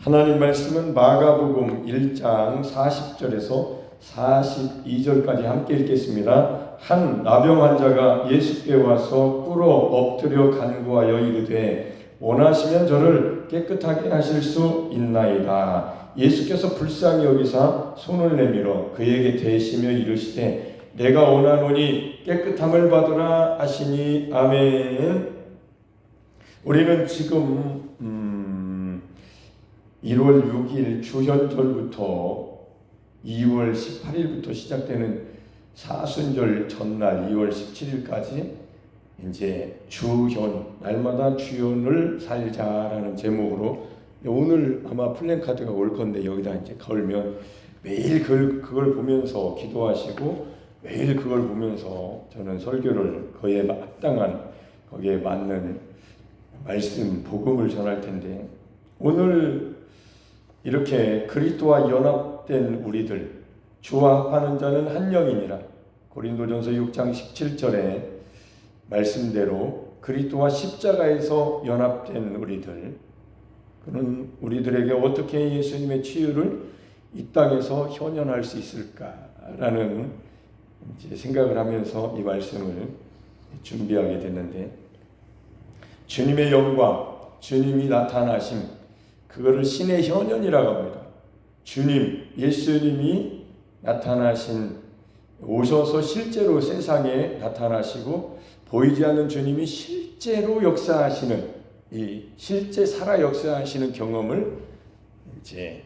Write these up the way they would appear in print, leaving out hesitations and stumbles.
하나님 말씀은 마가복음 1장 40절에서 42절까지 함께 읽겠습니다. 한 나병 환자가 예수께 와서 꿇어 엎드려 간구하여 이르되 원하시면 저를 깨끗하게 하실 수 있나이다. 예수께서 불쌍히 여기사 손을 내밀어 그에게 대시며 이르시되 내가 원하노니 깨끗함을 받으라 하시니 아멘. 우리는 지금 1월 6일 주현절부터 2월 18일부터 시작되는 사순절 전날 2월 17일까지 이제 주현, 날마다 주현을 살자라는 제목으로 오늘 아마 플랜카드가 올 건데 여기다 이제 걸면 매일 그걸 보면서 기도하시고 매일 그걸 보면서 저는 설교를 그에 마땅한 거기에 맞는 말씀, 복음을 전할 텐데 오늘 이렇게 그리스도와 연합된 우리들 주와 합하는 자는 한 영이니라. 고린도전서 6장 17절에 말씀대로 그리스도와 십자가에서 연합된 우리들, 그는 우리들에게 어떻게 예수님의 치유를 이 땅에서 현현할 수 있을까라는 이제 생각을 하면서 이 말씀을 준비하게 됐는데, 주님의 영광, 주님이 나타나심, 그거를 신의 현현이라고 합니다. 주님, 예수님이 나타나신, 오셔서 실제로 세상에 나타나시고 보이지 않는 주님이 실제로 역사하시는, 이 실제 살아 역사하시는 경험을 이제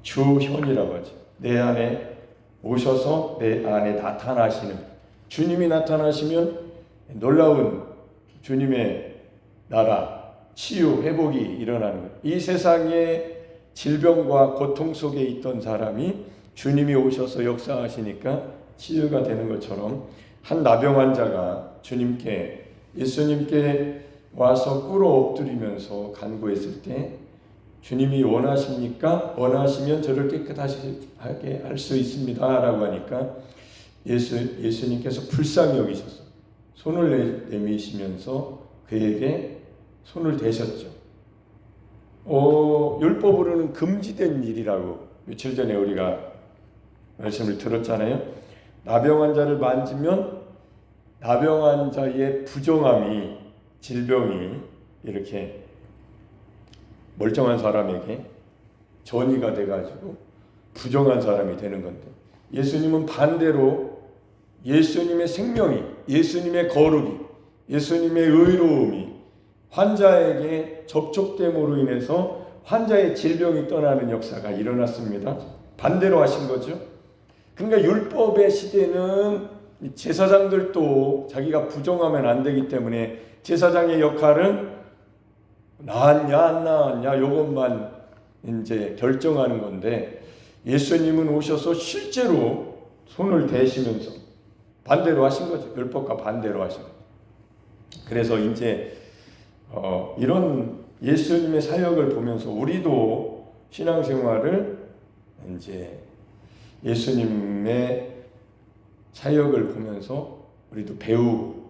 주현이라고 하죠. 내 안에 오셔서 내 안에 나타나시는, 주님이 나타나시면 놀라운 주님의 나라, 치유, 회복이 일어나는 거예요. 이 세상에 질병과 고통 속에 있던 사람이 주님이 오셔서 역사하시니까 치유가 되는 것처럼 한 나병 환자가 예수님께 와서 꿇어 엎드리면서 간구했을 때 주님이 원하십니까? 원하시면 저를 깨끗하게 할 수 있습니다 라고 하니까 예수님께서 불쌍히 여기셔서 손을 내미시면서 그에게 손을 대셨죠. 율법으로는 금지된 일이라고 며칠 전에 우리가 말씀을 들었잖아요. 나병 환자를 만지면 나병 환자의 부정함이, 질병이 이렇게 멀쩡한 사람에게 전이가 돼가지고 부정한 사람이 되는 건데, 예수님은 반대로 예수님의 생명이, 예수님의 거룩이, 예수님의 의로움이 환자에게 접촉됨으로 인해서 환자의 질병이 떠나는 역사가 일어났습니다. 반대로 하신 거죠. 그러니까 율법의 시대는 제사장들도 자기가 부정하면 안 되기 때문에 제사장의 역할은 나았냐 안 나았냐 요것만 이제 결정하는 건데, 예수님은 오셔서 실제로 손을 대시면서 반대로 하신 거죠. 율법과 반대로 하신 거죠. 그래서 이제 이런 예수님의 사역을 보면서 우리도 신앙생활을 이제 예수님의 사역을 보면서 우리도 배우고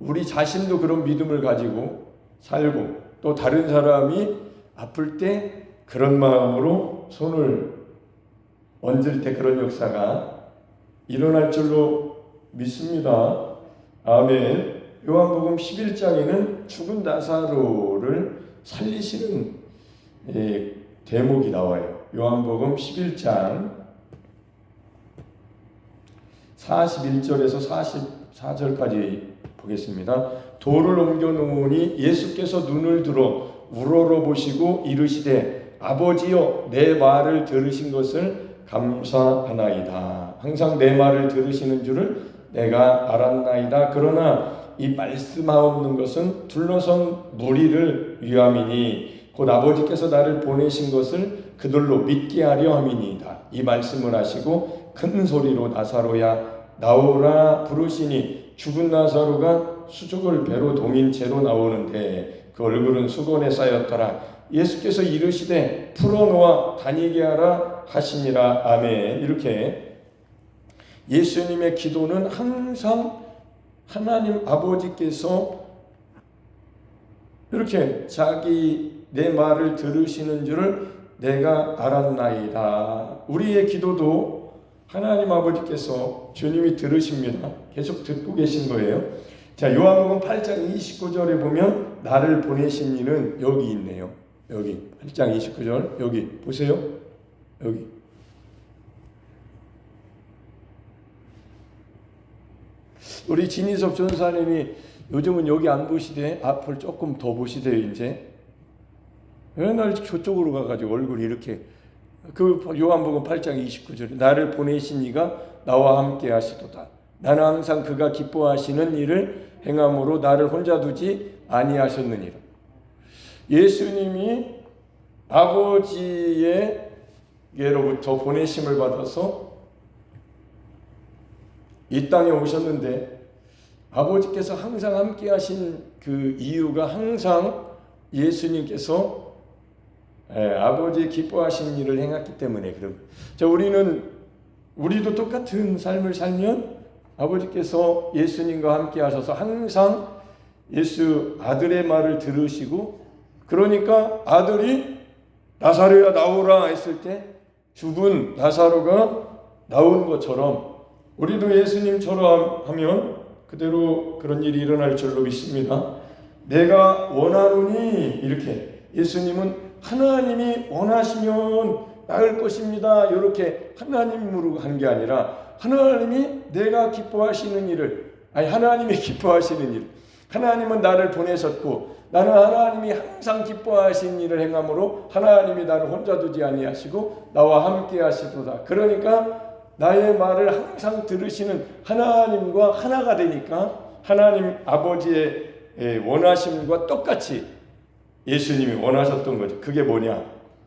우리 자신도 그런 믿음을 가지고 살고 또 다른 사람이 아플 때 그런 마음으로 손을 얹을 때 그런 역사가 일어날 줄로 믿습니다. 아멘. 요한복음 11장에는 죽은 나사로를 살리시는 대목이 나와요. 요한복음 11장 41절에서 44절까지 보겠습니다. 돌을 옮겨 놓으니 예수께서 눈을 들어 우러러 보시고 이르시되 아버지여 내 말을 들으신 것을 감사하나이다. 항상 내 말을 들으시는 줄을 내가 알았나이다. 그러나 이 말씀하옵는 것은 둘러선 무리를 위함이니 곧 아버지께서 나를 보내신 것을 그들로 믿게 하려 함이니이다. 이 말씀을 하시고 큰 소리로 나사로야 나오라 부르시니 죽은 나사로가 수족을 배로 동인 채로 나오는데 그 얼굴은 수건에 쌓였더라. 예수께서 이르시되 풀어놓아 다니게 하라 하시니라. 아멘. 이렇게 예수님의 기도는 항상 하나님 아버지께서 이렇게 내 말을 들으시는 줄을 내가 알았나이다. 우리의 기도도 하나님 아버지께서 주님이 들으십니다. 계속 듣고 계신 거예요. 자, 요한복음 8장 29절에 보면 나를 보내신 이는 여기 있네요. 여기 8장 29절 여기 보세요. 여기 우리 진희섭 전사님이 요즘은 여기 안 보시대. 앞을 조금 더 보시대요. 이제 맨날 저쪽으로 가가지고 얼굴이 이렇게 그 요한복음 8장 29절에 나를 보내신 이가 나와 함께 하시도다. 나는 항상 그가 기뻐하시는 일을 행함으로 나를 혼자 두지 아니하셨느니라. 예수님이 아버지에게로부터 보내심을 받아서 이 땅에 오셨는데 아버지께서 항상 함께 하신 그 이유가 항상 예수님께서 아버지의 기뻐하신 일을 행했기 때문에 그럼. 자, 우리도 똑같은 삶을 살면 아버지께서 예수님과 함께 하셔서 항상 예수 아들의 말을 들으시고, 그러니까 아들이 나사로야 나오라 했을 때 죽은 나사로가 나온 것처럼 우리도 예수님처럼 하면 그대로 그런 일이 일어날 줄로 믿습니다. 내가 원하노니 이렇게 예수님은 하나님이 원하시면 나을 것입니다. 이렇게 하나님으로 한 게 아니라 하나님이 내가 기뻐하시는 일을, 하나님이 기뻐하시는 일, 하나님은 나를 보내셨고 나는 하나님이 항상 기뻐하신 일을 행함으로 하나님이 나를 혼자 두지 아니하시고 나와 함께 하시도다. 그러니까 나의 말을 항상 들으시는 하나님과 하나가 되니까 하나님 아버지의 원하심과 똑같이 예수님이 원하셨던 거죠. 그게 뭐냐?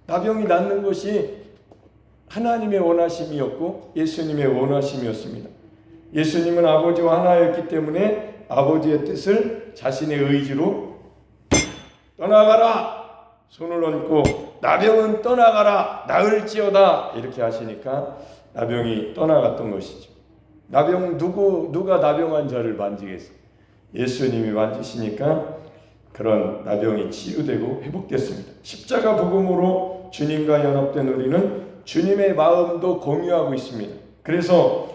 나병이 낫는 것이 하나님의 원하심이었고 예수님의 원하심이었습니다. 예수님은 아버지와 하나였기 때문에 아버지의 뜻을 자신의 의지로 떠나가라! 손을 얹고 나병은 떠나가라! 나을지어다! 이렇게 하시니까 나병이 떠나갔던 것이죠. 누가 나병 환자를 만지겠어요? 예수님이 만지시니까 그런 나병이 치유되고 회복됐습니다. 십자가 복음으로 주님과 연합된 우리는 주님의 마음도 공유하고 있습니다. 그래서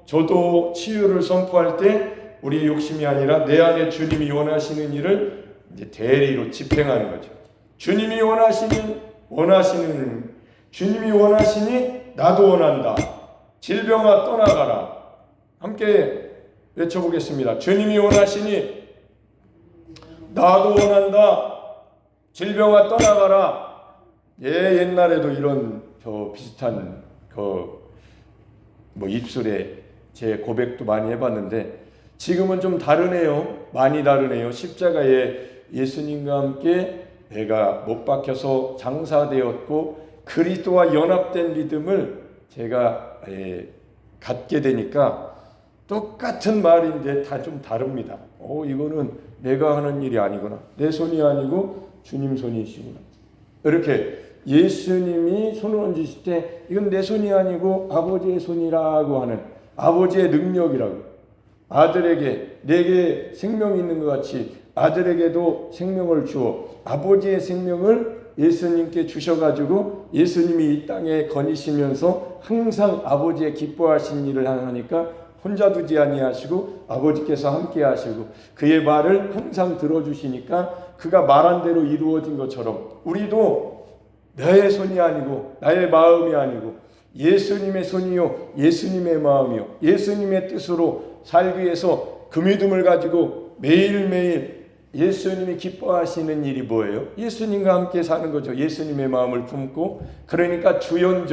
저도 치유를 선포할 때 우리 욕심이 아니라 내 안에 주님이 원하시는 일을 이제 대리로 집행하는 거죠. 주님이 주님이 원하시니 나도 원한다. 질병아 떠나가라. 함께 외쳐보겠습니다. 주님이 원하시니 나도 원한다. 질병아 떠나가라. 옛날에도 이런 비슷한 입술에 제 고백도 많이 해봤는데 지금은 좀 다르네요. 많이 다르네요. 십자가에 예수님과 함께 내가 못 박혀서 장사되었고 그리스도와 연합된 믿음을 제가 갖게 되니까 똑같은 말인데 다 좀 다릅니다. 이거는 내가 하는 일이 아니구나. 내 손이 아니고 주님 손이시구나. 이렇게 예수님이 손을 얹으실 때 이건 내 손이 아니고 아버지의 손이라고 하는 아버지의 능력이라고. 아들에게 내게 생명이 있는 것 같이 아들에게도 생명을 주어 아버지의 생명을 예수님께 주셔가지고 예수님이 이 땅에 거니시면서 항상 아버지의 기뻐하신 일을 하니까 혼자 두지 아니하시고 아버지께서 함께 하시고 그의 말을 항상 들어주시니까 그가 말한 대로 이루어진 것처럼 우리도 나의 손이 아니고 나의 마음이 아니고 예수님의 손이요 예수님의 마음이요 예수님의 뜻으로 살기 위해서 그 믿음을 가지고 매일매일 예수님이 기뻐하시는 일이 뭐예요? 예수님과 함께 사는 거죠. 예수님의 마음을 품고. 그러니까 주연이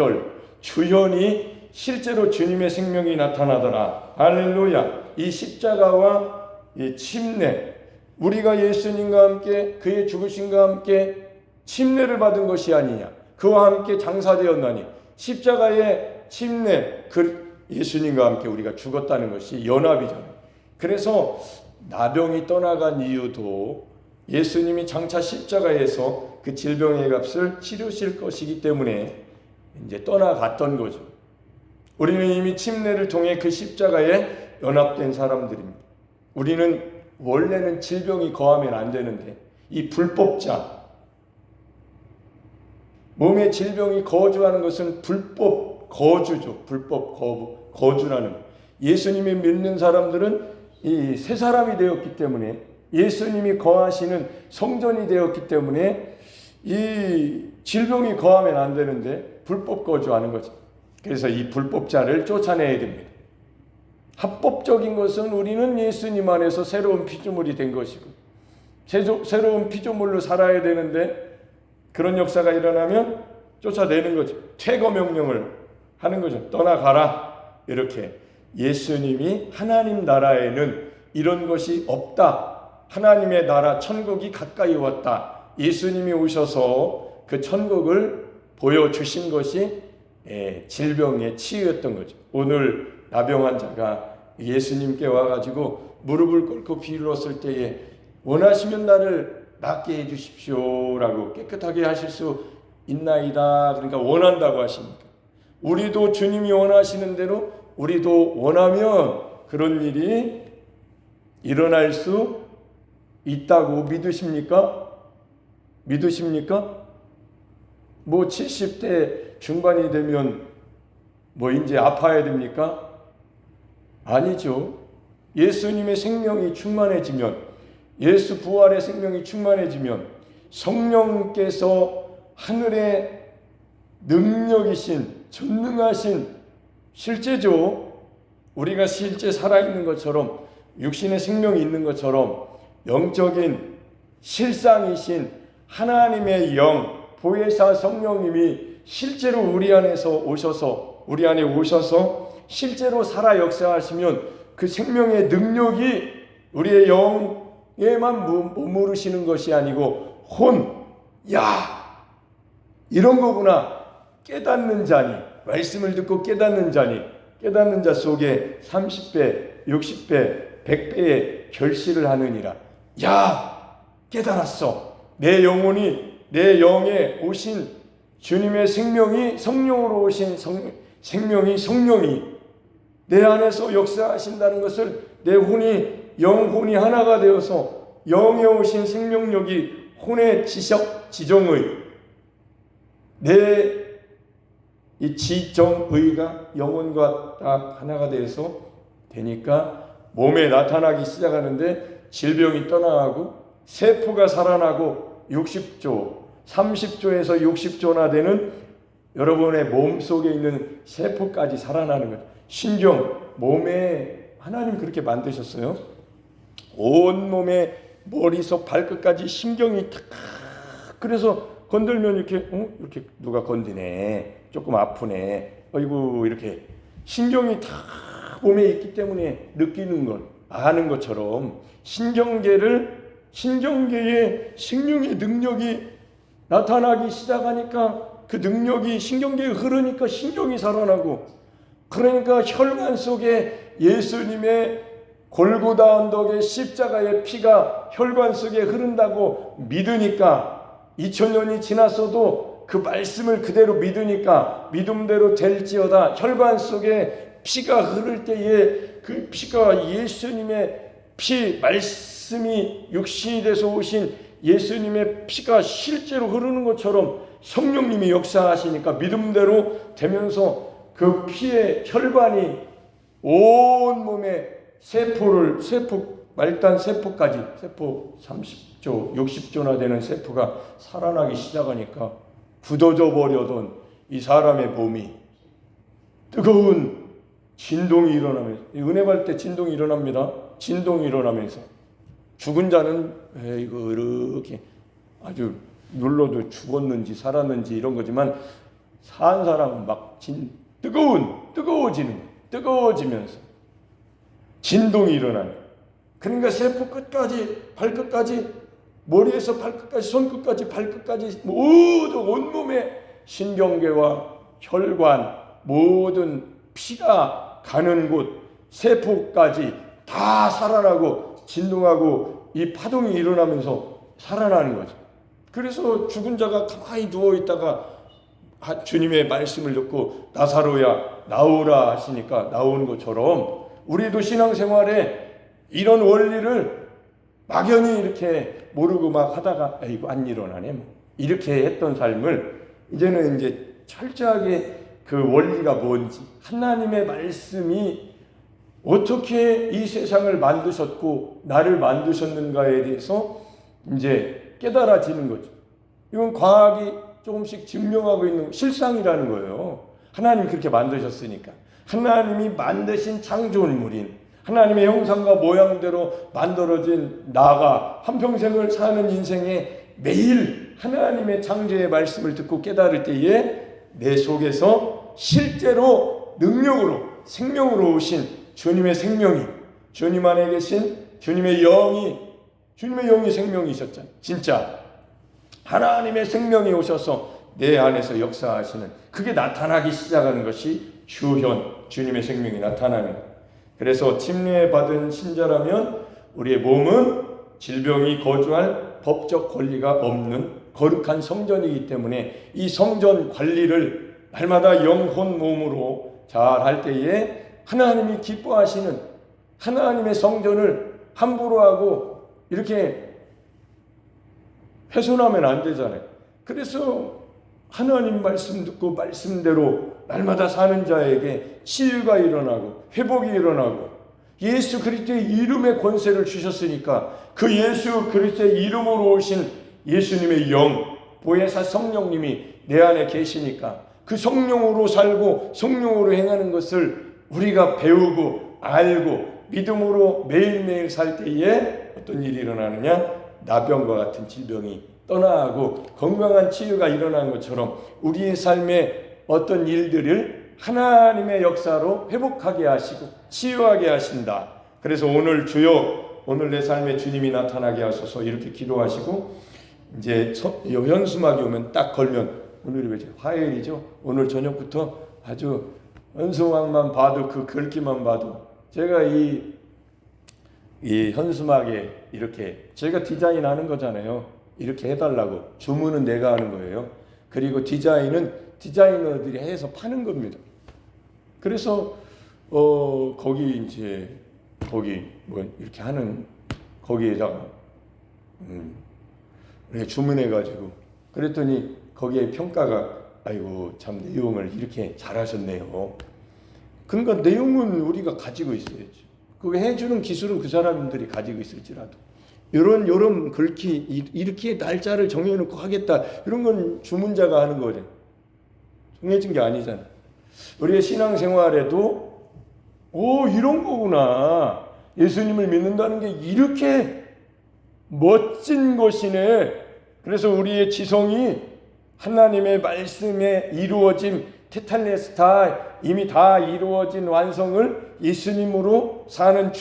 실제로 주님의 생명이 나타나더라. 할렐루야. 이 십자가와 이 침례, 우리가 예수님과 함께 그의 죽으심과 함께 침례를 받은 것이 아니냐. 그와 함께 장사되었나니 십자가의 침례, 예수님과 함께 우리가 죽었다는 것이 연합이잖아요. 그래서 나병이 떠나간 이유도 예수님이 장차 십자가에서 그 질병의 값을 치르실 것이기 때문에 이제 떠나갔던 거죠. 우리는 이미 침례를 통해 그 십자가에 연합된 사람들입니다. 우리는 원래는 질병이 거하면 안 되는데 이 불법자, 몸에 질병이 거주하는 것은 불법 거주죠. 불법 거주라는 것. 예수님이 믿는 사람들은 이 새 사람이 되었기 때문에, 예수님이 거하시는 성전이 되었기 때문에 이 질병이 거하면 안 되는데 불법 거주하는 거죠. 그래서 이 불법자를 쫓아내야 됩니다. 합법적인 것은 우리는 예수님 안에서 새로운 피조물이 된 것이고 새로운 피조물로 살아야 되는데, 그런 역사가 일어나면 쫓아내는 거죠. 퇴거 명령을 하는 거죠. 떠나가라. 이렇게 예수님이 하나님 나라에는 이런 것이 없다. 하나님의 나라 천국이 가까이 왔다. 예수님이 오셔서 그 천국을 보여주신 것이 질병의 치유였던 거죠. 오늘 나병 환자가 예수님께 와가지고 무릎을 꿇고 빌었을 때에 원하시면 나를 낫게 해주십시오 라고 깨끗하게 하실 수 있나이다. 그러니까 원한다고 하시니까, 우리도 주님이 원하시는 대로 우리도 원하면 그런 일이 일어날 수 있다고 믿으십니까? 믿으십니까? 뭐 70대 중반이 되면 뭐 이제 아파야 됩니까? 아니죠. 예수님의 생명이 충만해지면, 예수 부활의 생명이 충만해지면 성령께서 하늘의 능력이신, 전능하신, 실제죠. 우리가 실제 살아있는 것처럼, 육신의 생명이 있는 것처럼 영적인 실상이신 하나님의 영, 보혜사 성령님이 실제로 우리 안에 오셔서 실제로 살아 역사하시면 그 생명의 능력이 우리의 영에만 머무르시는 것이 아니고 이런 거구나 깨닫는 자니, 말씀을 듣고 깨닫는 자 속에 30배, 60배, 100배의 결실을 하느니라. 깨달았어. 내 영혼이, 내 영에 오신 주님의 생명이, 성령으로 오신 성령이 내 안에서 역사하신다는 것을, 내 영혼이 하나가 되어서 영에 오신 생명력이 혼의 지정의, 내 이 지정의가 영혼과 딱 하나가 되어서 되니까 몸에 나타나기 시작하는데 질병이 떠나가고 세포가 살아나고 60조, 30조에서 60조나 되는 여러분의 몸 속에 있는 세포까지 살아나는 거예요. 신경, 몸에 하나님 그렇게 만드셨어요. 온 몸에 머리서 발끝까지 신경이 탁, 그래서 건들면 이렇게 누가 건드네, 조금 아프네, 이렇게 신경이 다 몸에 있기 때문에 느끼는 걸 아는 것처럼 신경계의 생명의 능력이 나타나기 시작하니까 그 능력이 신경계에 흐르니까 신경이 살아나고, 그러니까 혈관 속에 예수님의 골고다 언덕의 십자가의 피가 혈관 속에 흐른다고 믿으니까, 2000년이 지났어도 그 말씀을 그대로 믿으니까 믿음대로 될지어다. 혈관 속에 피가 흐를 때에 그 피가 예수님의 피, 말씀이 육신이 돼서 오신 예수님의 피가 실제로 흐르는 것처럼 성령님이 역사하시니까 믿음대로 되면서 그 피의 혈관이 온 몸에 말단 세포까지, 세포 30조, 60조나 되는 세포가 살아나기 시작하니까 굳어져 버려던 이 사람의 몸이 뜨거운 진동이 일어나면서, 은혜 받을 때 진동이 일어납니다. 진동이 일어나면서 죽은 자는 이거 이렇게 아주 눌러도 죽었는지 살았는지 이런 거지만, 산 사람은 막 뜨거워지면서 진동이 일어나요. 그러니까 세포 끝까지, 발끝까지, 머리에서 발끝까지, 손끝까지, 발끝까지 모두 온몸에 신경계와 혈관, 모든 피가 가는 곳, 세포까지 다 살아나고 진동하고 이 파동이 일어나면서 살아나는 거죠. 그래서 죽은 자가 가만히 누워있다가 주님의 말씀을 듣고 나사로야 나오라 하시니까 나오는 것처럼, 우리도 신앙생활에 이런 원리를 막연히 이렇게 모르고 막 하다가 이거 안 일어나네 이렇게 했던 삶을 이제는 이제 철저하게 그 원리가 뭔지, 하나님의 말씀이 어떻게 이 세상을 만드셨고 나를 만드셨는가에 대해서 이제 깨달아지는 거죠. 이건 과학이 조금씩 증명하고 있는 실상이라는 거예요. 하나님이 그렇게 만드셨으니까. 하나님이 만드신 창조물인, 하나님의 형상과 모양대로 만들어진 나가 한평생을 사는 인생에 매일 하나님의 창조의 말씀을 듣고 깨달을 때에 내 속에서 실제로 능력으로 생명으로 오신 주님의 생명이, 주님 안에 계신 주님의 영이 생명이셨잖아요. 진짜 하나님의 생명이 오셔서 내 안에서 역사하시는, 그게 나타나기 시작하는 것이 주님의 생명이 나타나는 거예요. 그래서 침례받은 신자라면 우리의 몸은 질병이 거주할 법적 권리가 없는 거룩한 성전이기 때문에 이 성전 관리를 날마다 영혼 몸으로 잘 할 때에 하나님이 기뻐하시는 하나님의 성전을 함부로 하고 이렇게 훼손하면 안 되잖아요. 그래서 하나님 말씀 듣고 말씀대로 날마다 사는 자에게 치유가 일어나고 회복이 일어나고, 예수 그리스도의 이름의 권세를 주셨으니까 그 예수 그리스도의 이름으로 오신 예수님의 영, 보혜사 성령님이 내 안에 계시니까 그 성령으로 살고 성령으로 행하는 것을 우리가 배우고 알고 믿음으로 매일매일 살 때에 어떤 일이 일어나느냐? 나병과 같은 질병이 떠나가고 건강한 치유가 일어나는 것처럼 우리의 삶에 어떤 일들을 하나님의 역사로 회복하게 하시고 치유하게 하신다. 그래서 오늘 주여, 오늘 내 삶에 주님이 나타나게 하소서 이렇게 기도하시고, 이제 현수막이 오면 딱 걸면, 오늘이 왜 화요일이죠? 오늘 저녁부터 아주 현수막만 봐도, 그 글귀만 봐도 제가 이 현수막에 이렇게 제가 디자인하는 거잖아요. 이렇게 해달라고. 주문은 내가 하는 거예요. 그리고 디자인은 디자이너들이 해서 파는 겁니다. 그래서 거기 이제 뭐 이렇게 하는 거기에다가 주문해가지고 그랬더니 거기에 평가가 아이고 참 내용을 이렇게 잘하셨네요. 그러니까 내용은 우리가 가지고 있어야죠. 그거 해주는 기술은 그 사람들이 가지고 있을지라도 이런 글귀 이렇게 날짜를 정해놓고 하겠다 이런 건 주문자가 하는 거죠. 정해진 게 아니잖아. 우리의 신앙생활에도 이런 거구나. 예수님을 믿는다는 게 이렇게 멋진 것이네. 그래서 우리의 지성이 하나님의 말씀에 이루어진 테탈레스타, 이미 다 이루어진 완성을 예수님으로 사는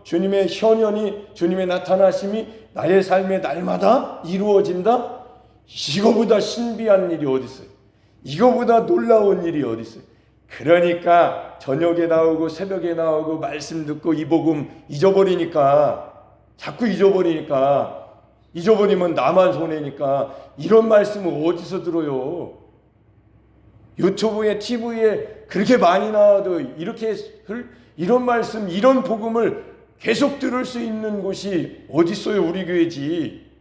주님의 현현이, 주님의 나타나심이 나의 삶에 날마다 이루어진다? 이거보다 신비한 일이 어디 있어요? 이거보다 놀라운 일이 어디 있어요? 그러니까 저녁에 나오고 새벽에 나오고 말씀 듣고 이 복음 자꾸 잊어버리면 나만 손해니까 이런 말씀을 어디서 들어요? 유튜브에 TV에 그렇게 많이 나와도 이렇게 이런 말씀, 이런 복음을 계속 들을 수 있는 곳이 어디 있어요? 우리 교회지.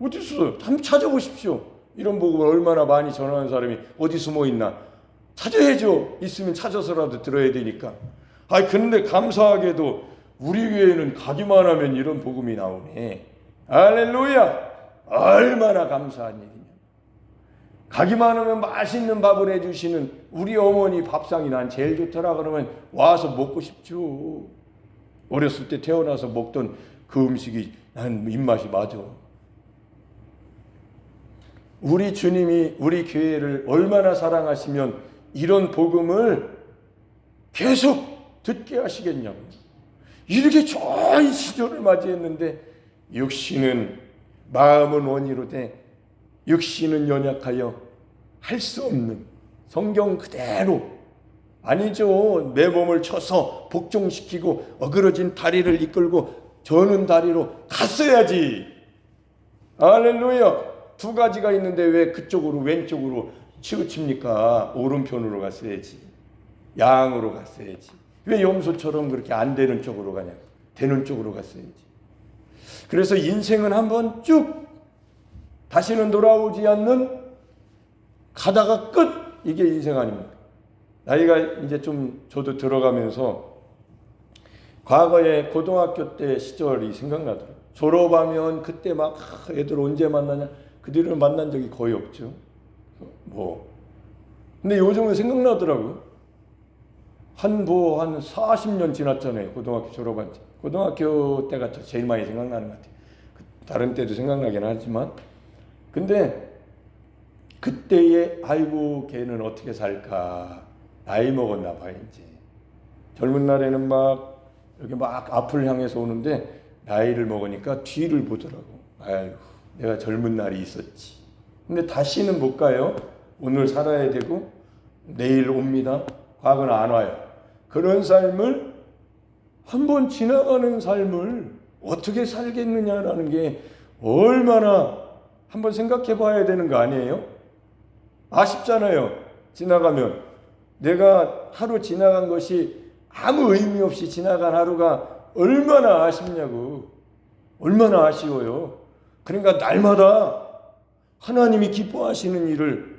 어디 있어요? 한번 찾아보십시오. 이런 복음을 얼마나 많이 전하는 사람이 어디 숨어 있나? 찾아야죠. 있으면 찾아서라도 들어야 되니까. 그런데 감사하게도 우리 교회는 가기만 하면 이런 복음이 나오네. 할렐루야! 얼마나 감사한 일이냐. 가기만 하면 맛있는 밥을 해주시는 우리 어머니 밥상이 난 제일 좋더라. 그러면 와서 먹고 싶죠. 어렸을 때 태어나서 먹던 그 음식이 난 입맛이 맞아. 우리 주님이 우리 교회를 얼마나 사랑하시면 이런 복음을 계속 듣게 하시겠냐고. 이렇게 좋은 시절을 맞이했는데 육신은 마음은 원이로 돼 육신은 연약하여 할 수 없는, 성경 그대로 아니죠. 내 몸을 쳐서 복종시키고 어그러진 다리를 이끌고 저는 다리로 갔어야지. 할렐루야. 두 가지가 있는데 왜 그쪽으로 왼쪽으로 치우칩니까? 오른편으로 갔어야지. 양으로 갔어야지. 왜 염소처럼 그렇게 안 되는 쪽으로 가냐고. 되는 쪽으로 갔어야지. 그래서 인생은 한번 쭉 다시는 돌아오지 않는 가다가 끝. 이게 인생 아닙니까? 나이가 이제 좀 저도 들어가면서 과거에 고등학교 때 시절이 생각나더라고요. 졸업하면 그때 막 애들 언제 만나냐. 그 뒤로는 만난 적이 거의 없죠. 근데 요즘은 생각나더라고요. 한 40년 지났잖아요. 고등학교 졸업한 지. 고등학교 때가 제일 많이 생각나는 것 같아요. 다른 때도 생각나긴 하지만. 근데 그때의 아이고 걔는 어떻게 살까. 나이 먹었나 봐요 이제. 젊은 날에는 막 이렇게 막 앞을 향해서 오는데 나이를 먹으니까 뒤를 보더라고. 아유 내가 젊은 날이 있었지. 근데 다시는 못 가요. 오늘 살아야 되고 내일 옵니다. 과거는 안 와요. 그런 삶을 한번 지나가는 삶을 어떻게 살겠느냐라는 게 얼마나 한번 생각해 봐야 되는 거 아니에요? 아쉽잖아요. 지나가면 내가 하루 지나간 것이 아무 의미 없이 지나간 하루가 얼마나 아쉽냐고. 얼마나 아쉬워요. 그러니까 날마다 하나님이 기뻐하시는 일을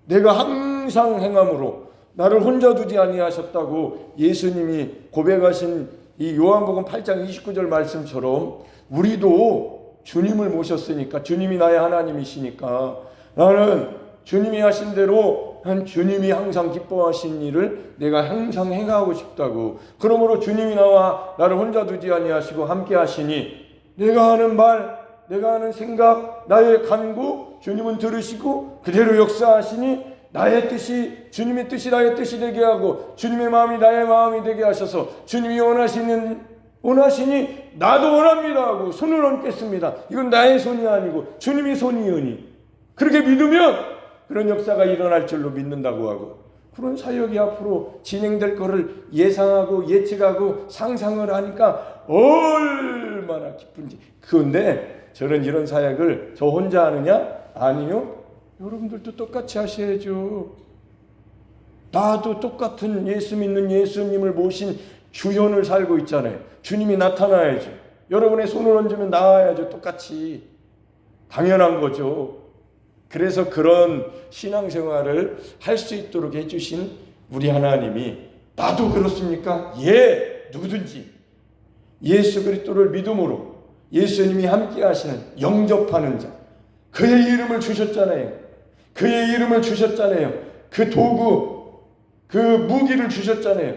내가 항상 행함으로 나를 혼자 두지 아니하셨다고 예수님이 고백하신 이 요한복음 8장 29절 말씀처럼 우리도 주님을 모셨으니까 주님이 나의 하나님이시니까 나는 주님이 하신 대로 주님이 항상 기뻐하신 일을 내가 항상 행하고 싶다고. 그러므로 주님이 나와 나를 혼자 두지 아니하시고 함께 하시니 내가 하는 말, 내가 하는 생각, 나의 간구 주님은 들으시고 그대로 역사하시니 나의 뜻이 주님의 뜻이 나의 뜻이 되게 하고 주님의 마음이 나의 마음이 되게 하셔서 주님이 원하시니 나도 원합니다 하고 손을 얹겠습니다. 이건 나의 손이 아니고 주님이 손이으니 그렇게 믿으면 그런 역사가 일어날 줄로 믿는다고 하고 그런 사역이 앞으로 진행될 거를 예상하고 예측하고 상상을 하니까 얼마나 기쁜지. 그런데 저는 이런 사역을 저 혼자 하느냐? 아니요. 여러분들도 똑같이 하셔야죠. 나도 똑같은 예수 믿는 예수님을 모신 주현을 살고 있잖아요. 주님이 나타나야죠. 여러분의 손을 얹으면 나와야죠. 똑같이. 당연한 거죠. 그래서 그런 신앙생활을 할 수 있도록 해주신 우리 하나님이 나도 그렇습니까? 예, 누구든지 예수 그리스도를 믿음으로 예수님이 함께 하시는 영접하는 자 그의 이름을 주셨잖아요. 그의 이름을 주셨잖아요. 그 도구 그 무기를 주셨잖아요.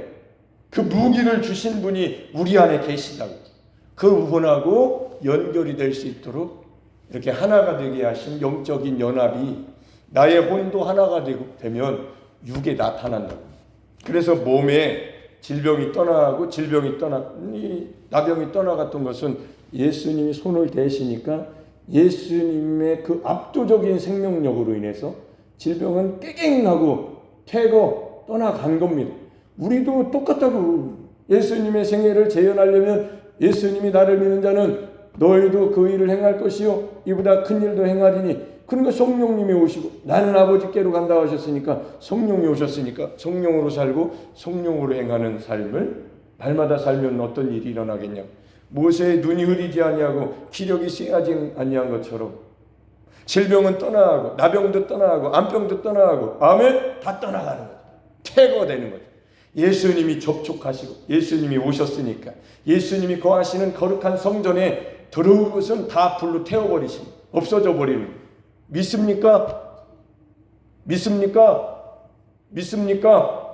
그 무기를 주신 분이 우리 안에 계시다고. 그 분하고 연결이 될 수 있도록 이렇게 하나가 되게 하신 영적인 연합이 나의 혼도 하나가 되면 육에 나타난다고. 그래서 몸에 질병이 떠나고 나병이 떠나갔던 것은 예수님이 손을 대시니까 예수님의 그 압도적인 생명력으로 인해서 질병은 깨갱하고 퇴거 떠나간 겁니다. 우리도 똑같다고. 예수님의 생애를 재현하려면 예수님이 나를 믿는 자는 너희도 그 일을 행할 것이요 이보다 큰 일도 행하리니. 그러니까 성령님이 오시고 나는 아버지께로 간다 하셨으니까 성령이 오셨으니까 성령으로 살고 성령으로 행하는 삶을 날마다 살면 어떤 일이 일어나겠냐고. 모세의 눈이 흐리지 아니하고 기력이 쇠하지 아니한 것처럼 질병은 떠나가고 나병도 떠나가고 암병도 떠나가고 아멘 다 떠나가는 거죠. 퇴거되는 거죠. 예수님이 접촉하시고 예수님이 오셨으니까 예수님이 거하시는 거룩한 성전에 들어온 것은 다 불로 태워버리십니다. 없어져 버리는. 믿습니까? 믿습니까? 믿습니까?